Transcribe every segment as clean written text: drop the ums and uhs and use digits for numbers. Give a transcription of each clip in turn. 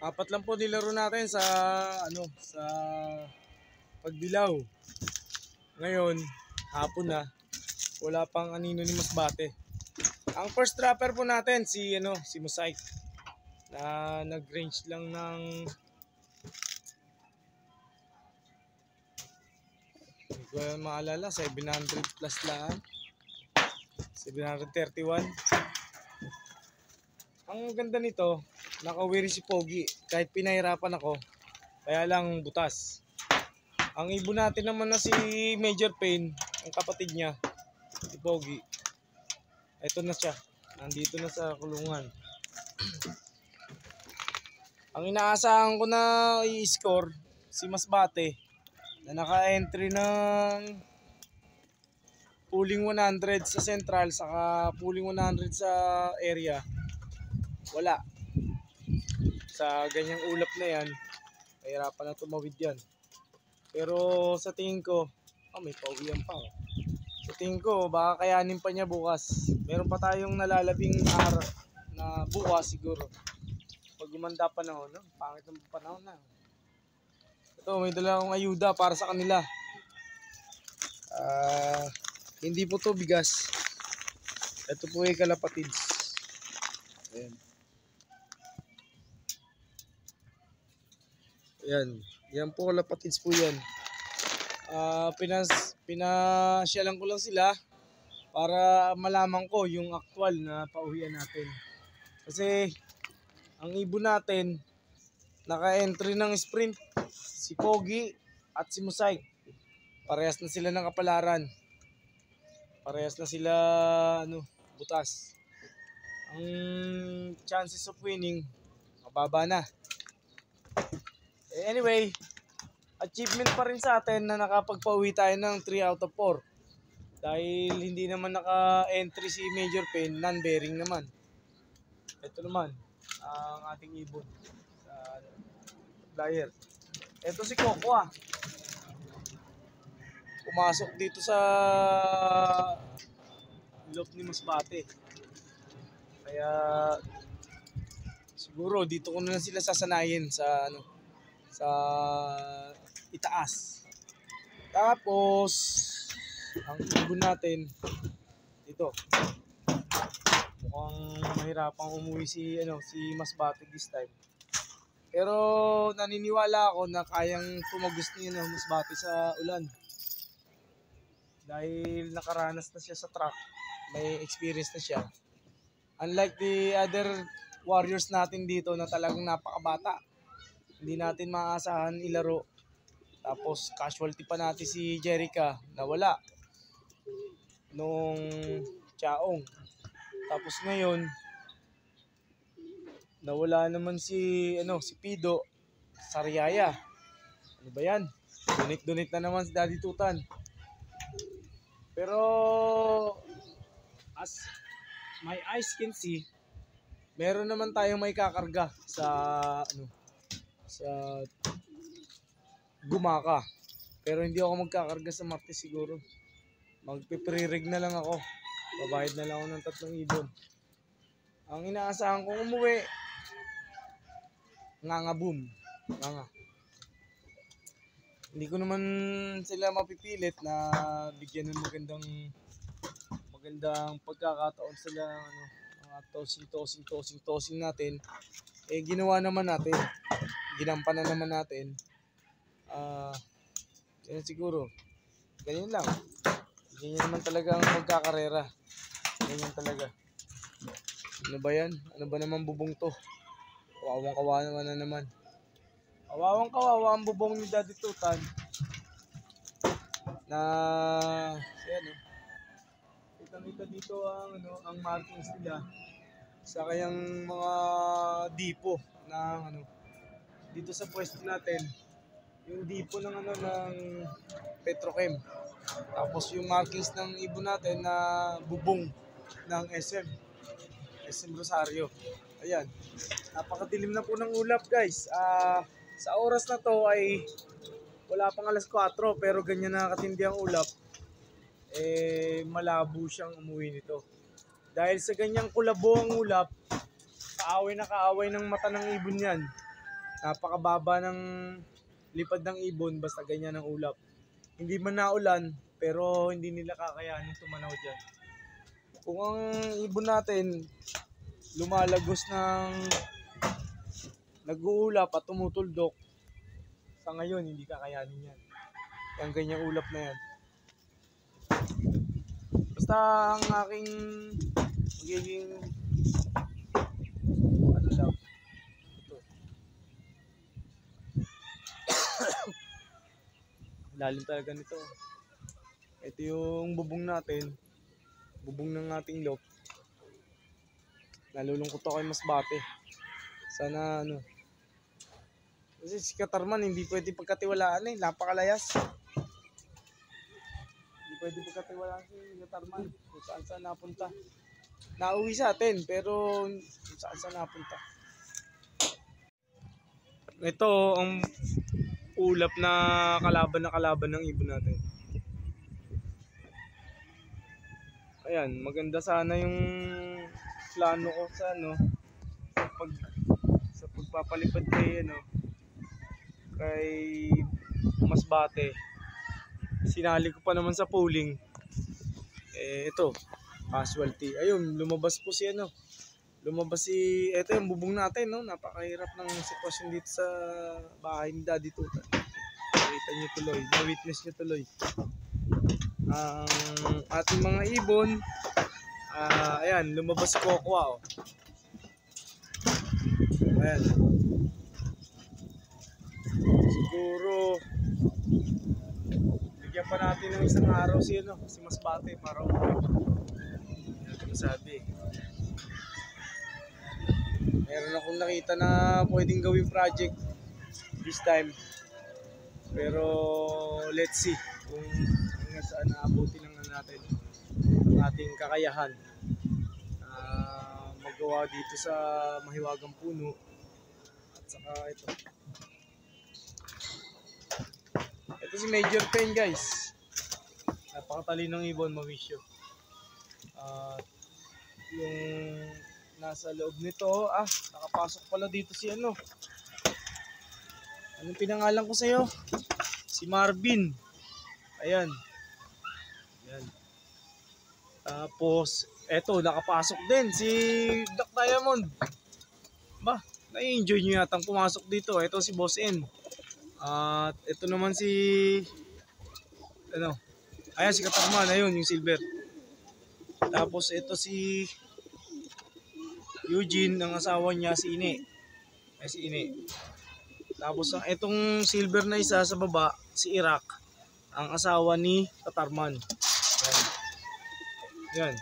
Apat lang po nilaro natin sa sa pagdilaw. Ngayon, hapon na. Wala pang anino ni Masbate. Ang first dropper po natin si Mosaic na nag-range lang ng hindi ko maalala, 700 plus lang. 731. Ang ganda nito, nakawiri si Pogi kahit pinahirapan ako. Kaya lang butas. Ang ibon natin naman na si Major Pain, ang kapatid niya, si Pogi. Ito na siya. Nandito na sa kulungan. Ang inaasahan ko na i-score si Masbate na naka-entry ng pulling 100 sa central saka pulling 100 sa area. Wala. Sa ganyang ulap na yan, mahirapan na tumawid yan. Pero sa tingin ko, may pauwian pa. Sa tingin ko, baka kayanin pa niya bukas. Meron pa tayong nalalabing araw na bukas siguro. Pag gumanda panahon, pangit ng panahon na. Ito, may dala akong ayuda para sa kanila. Hindi po to bigas. Ito po ay kalapatids. Ayan. Ayan. Yan po kalapatids po yan. Pinasyalan ko lang sila para malaman ko yung actual na pauwian natin. Kasi ang ibon natin naka-entry ng sprint si Pogi at si Mosaic. Parehas na sila ng kapalaran. Parehas na sila butas. Ang chances of winning mababa na. Anyway, achievement pa rin sa atin na nakapagpauwi tayo ng 3 out of 4. Dahil hindi naman naka-entry si Major Pain, non-bearing naman. Ito naman ang ating ibon sa flyer. Ito si Coco pumasok dito sa loob ni Masbate. Kaya siguro dito ko na sila sasanayin sa itaas. Tapos ang ibon natin dito. Mukhang mahirapang umuwi si Masbate this time. Pero naniniwala ako na kayang tumagos ni Masbate sa ulan. Dahil nakaranas na siya sa track, may experience na siya. Unlike the other warriors natin dito na talagang napakabata. Hindi natin maaasahan ilaro. Tapos casualty pa natin si Jerica na wala nung Chaong. Tapos ngayon nawala naman si Pido Sariaya. Ano ba yan? Donate na naman si Daddy Tutan. Pero as my eyes can see, meron naman tayong may kakarga sa Gumaka. Pero hindi ako magkakarga sa Martes siguro. Magpe-pre-rig na lang ako. Babayad na lang ako ng 3 ibon. Ang inaasahan kong umuwi, Nganga Boom. Nganga. Hindi ko naman sila mapipilit na bigyan ng magandang pagkakataon sila mga tosing natin. Ginawa naman natin. Ginampanan naman natin. Yan siguro. Ganyan lang. Ganyan naman talaga ang magkakarera. Ganyan talaga. Ano ba yan? Ano ba naman bubong to? Kawawang-kawa na naman. Kawawang-kawawa ang bubong ni Daddy Tutan. Na kita dito ang markings nila sa kayang mga dipo ng dito sa pwesto natin. Yung dipo ng Petrochem. Tapos yung markings ng ibon natin na bubong ng SM Rosario. Ayan. Napakadilim na po ng ulap, guys. Sa oras na to ay wala pang alas 4 pero ganyan na katindi ang ulap. Malabo siyang umuwi nito. Dahil sa ganyang kulabo ang ulap, kaaway ng mata ng ibon yan. Napakababa ng lipad ng ibon basta ganyan ang ulap. Hindi man naulan pero hindi nila kakayanin tumanaw dyan. Kung ang ibon natin lumalagos ng nag-uulap at tumutuldok, sa ngayon hindi kakayanin yan. Yung ganyang ulap na yan. Basta ang aking magiging ano lang ito. Lalim talaga nito. Ito yung bubong natin. Bubong ng ating loft. Nalulungkot ako kay Masbate. Sana ano. Kasi si Katarman hindi pwede pagkatiwalaan eh. Napakalayas. Hindi pwede pagkatiwalaan si Katarman. Kung saan napunta. Nauwi sa atin pero kung saan napunta. Ito ang ulap na kalaban ng ibon natin. Ayan, maganda sana yung plano ko sa sa pagpapalipad kay Masbate. Sinali ko pa naman sa polling. Ito, casualty. Ayun, lumabas po si ito yung bubong natin, no? Napakahirap ng sitwasyon dito sa bahay ni Daddy Tuta. Nakita nyo tuloy, na-witness nyo tuloy. Ang ating mga ibon, ayan, lumabas si Kokwa, oh. Ayan. Siguro, bigyan pa natin ng isang araw si Masbate para umuwi. Yan ang masabi. Meron akong nakita na pwedeng gawing project this time. Pero let's see kung hanggang saan naabuti lang natin ang ating kakayahan magawa dito sa mahiwagang puno. At saka ito si Major Pen, guys. Napakatalinong ibon, ma-wish you. Yung nasa loob nito, nakapasok pala dito si anong pinangalan ko sa'yo? Si Marvin. Ayan. Ayan. Tapos, eto, nakapasok din si Black Diamond. Ba, na-enjoy nyo yatang pumasok dito. Eto si Boss N. At ito naman si ayan si Katarman, ayun yung silver. Tapos ito si Eugene, ang asawa niya si Ine. Si Ine. Tapos itong silver na isa sa baba, si Iraq, ang asawa ni Katarman. Ayan.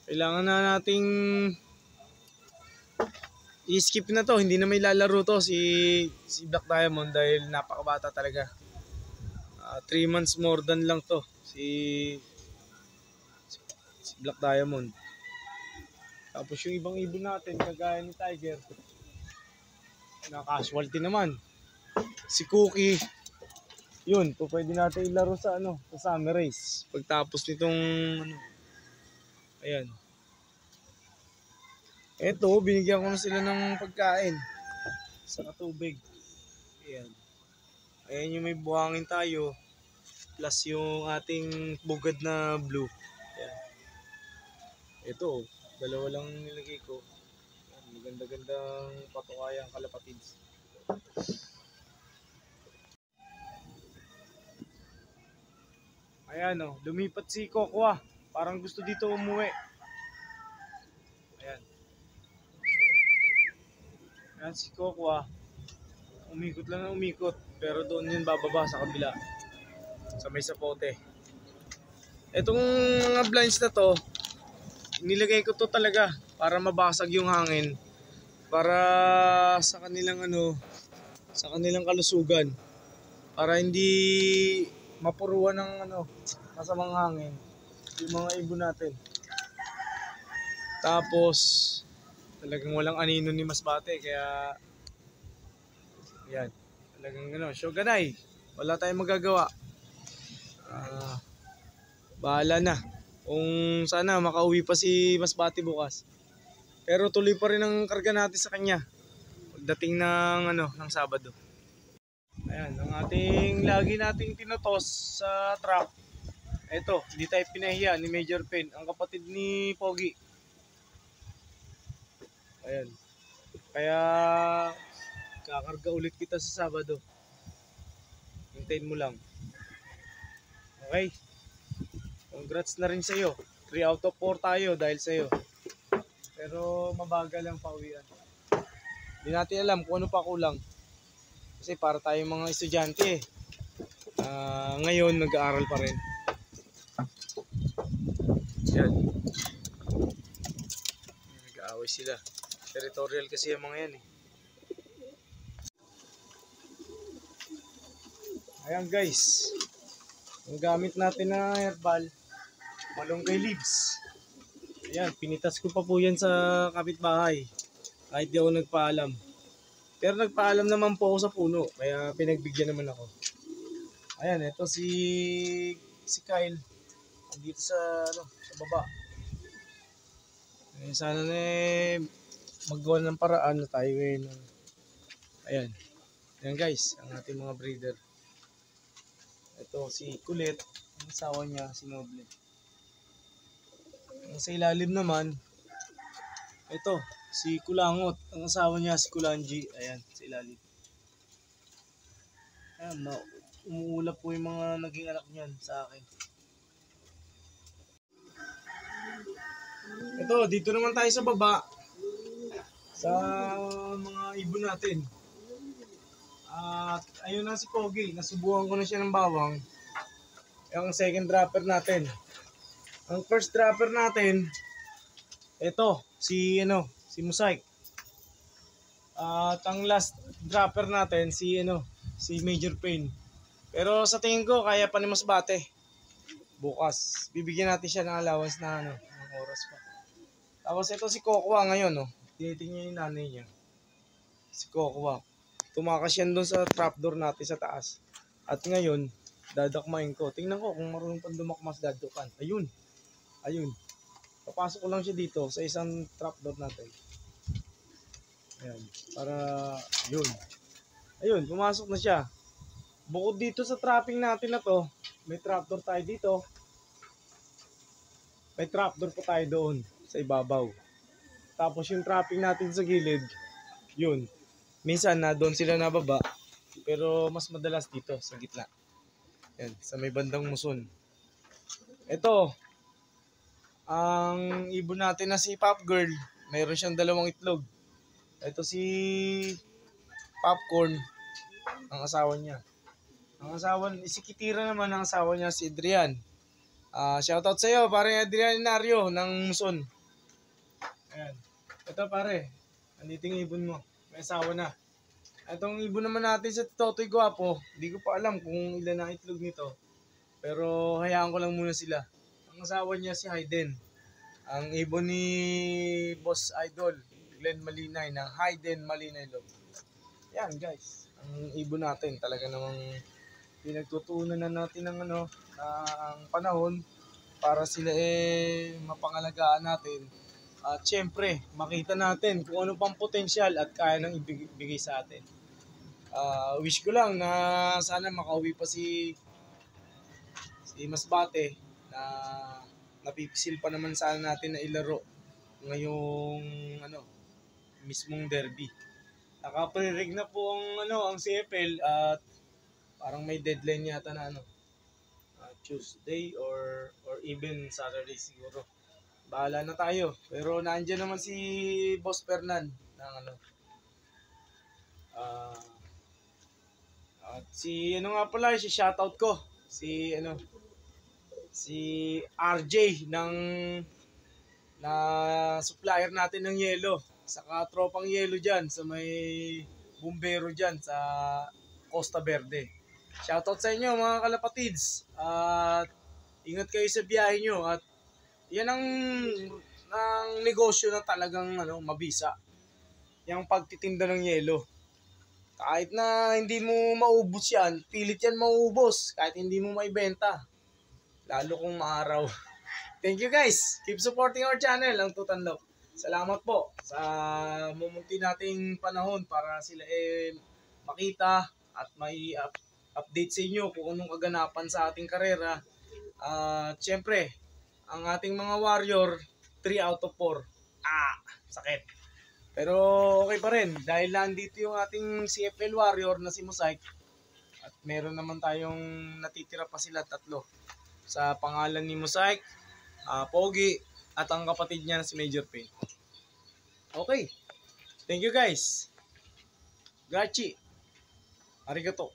Kailangan na nating i-skip na to, hindi na may lalaro to si Black Diamond dahil napakabata talaga. 3 months more than lang to si Black Diamond. Tapos yung ibang ibon natin kagaya ni Tiger, na casualty naman. Si Cookie, yun, pwede natin ilaro sa sa summer race pagtapos nitong ayan. Eto, binigyan ko na sila ng pagkain sa tubig. Ayan. Ayan yung may buhangin tayo plus yung ating bugad na blue. Ayan. Ito, dalawa lang nilagay ko. Ayan, maganda-gandang patukayang kalapatids. Ayan lumipat si Kokwa. Parang gusto dito umuwi. Ayan. Ayan si Kokwa. Umikot lang na umikot. Pero doon yun bababa sa kabila. Sa may sapote. Itong mga blinds na to, nilagay ko to talaga para mabasag yung hangin. Para sa kanilang sa kanilang kalusugan. Para hindi mapuruan ng masamang hangin yung mga ibon natin. Tapos talagang walang anino ni Masbate kaya yan. Talagang shoganay. Wala tayong magagawa. Bahala na. Kung sana makauwi pa si Masbate bukas. Pero tuloy pa rin ang karga natin sa kanya pagdating ng Sabado. Ayan, ang ating lagi nating tinotos sa truck. Ito, hindi tayo pinahiya ni Major Pen, ang kapatid ni Pogi. Ayan. Kaya kakarga ulit kita sa Sabado. Hintayin mo lang. Okay? Congrats na rin sa'yo. 3 out of 4 tayo dahil sa'yo. Pero mabagal ang pauwian. Hindi natin alam kung ano pa kulang. Kasi para tayong mga estudyante ngayon nag-aaral pa rin. Yan. Nag-aaway sila. Territorial kasi yung mga yan eh. Ayan guys. Ang gamit natin na herbal, malunggay leaves. Ayan, pinitas ko pa po yan sa kapitbahay. Kahit di ako nagpaalam. Pero nagpaalam naman po ako sa puno. Kaya pinagbigyan naman ako. Ayan, ito si Kyle. Dito sa baba. Sana na maggawa ng paraan na tayo ngayon. Ayan. Ayan guys, ang ating mga breeder. Ito si Kulit, ang asawa niya si Noble. Ang sa ilalim naman, ito si Kulangot, ang asawa niya si Kulanji. Ayan, sa ilalim. Ayan, umuulap po yung mga naging anak niyan sa akin. Ito, dito naman tayo sa baba. Sa mga ibon natin. At ayun na si Pogi, nasubukan ko na siya ng bawang. Yung second dropper natin. Ang first dropper natin, ito, si Mosaic. At ang last dropper natin, si Major Pain. Pero sa tingin ko, kaya pa ni Masbate. Bukas, bibigyan natin siya ng allowance na ng oras pa. Tapos ito si Kokwa ngayon, tinitingnan yung nanay niya. Si Kokwa. Tumakas yan doon sa trapdoor natin sa taas. At ngayon, dadakmain ko. Tingnan ko kung marunong pang dumakmas dadukan. Ayun. Ayun. Papasok ko lang siya dito sa isang trapdoor natin. Ayan. Para, yun. Ayun, pumasok na siya. Bukod dito sa trapping natin na to, may trapdoor tayo dito. May trapdoor pa tayo doon sa ibabaw. Tapos yung trapping natin sa gilid, yun. Minsan na doon sila nababa, pero mas madalas dito sa gitna. Yan, sa may bandang muson. Ito, ang ibon natin na si Pop Girl, mayroon siyang 2 itlog. Ito si Popcorn, ang asawa niya. Si Kitira naman, ang asawa niya si Adrian. Shoutout sa iyo, pare Adrian Inario ng Muson. Ayan. Ito pare, andito yung ibon mo. May asawa na. Itong ibon naman natin sa Totoy Guapo, hindi ko pa alam kung ilan ang itlog nito. Pero hayaan ko lang muna sila. Ang asawa niya si Hayden. Ang ibon ni Boss Idol, Glenn Malinay ng Hayden Malinay Love. Yan guys, ang ibon natin talaga namang pinagtutuunan na natin ng ang panahon para sila mapangalagaan natin. At syempre, makita natin kung ano pang potensyal at kaya nang ibigay sa atin. Wish ko lang na sana makauwi pa si Masbate na napipisil pa naman sana natin na ilaro ngayong mismong derby. Nakaprerig na po ang CFL at parang may deadline yata na Tuesday or even Saturday siguro. Bahala na tayo. Pero nandiyan naman si Boss Fernan ng at si nga pala, si shoutout ko. Si RJ na supplier natin ng yelo. Saka tropang yelo diyan sa may bumbero diyan sa Costa Verde. Shoutout sa inyo mga kalapatids. At ingat kayo sa biyahe nyo at yan ang negosyo na talagang mabisa. Yung pagtitinda ng yelo. Kahit na hindi mo maubos yan, pilit yan maubos kahit hindi mo maibenta. Lalo kung maaraw. Thank you guys. Keep supporting our channel, ang Tutanlok. Salamat po sa mumunti nating panahon para sila makita at may update sa inyo kung anong kaganapan sa ating karera. At syempre, ang ating mga warrior, 3 out of 4. Sakit. Pero okay pa rin dahil nandito yung ating CFL warrior na si Mosaik at meron naman tayong natitira pa sila 3 sa pangalan ni Mosaik, Pogi at ang kapatid niya na si Major Pain. Okay. Thank you guys. Grachi. Arigato.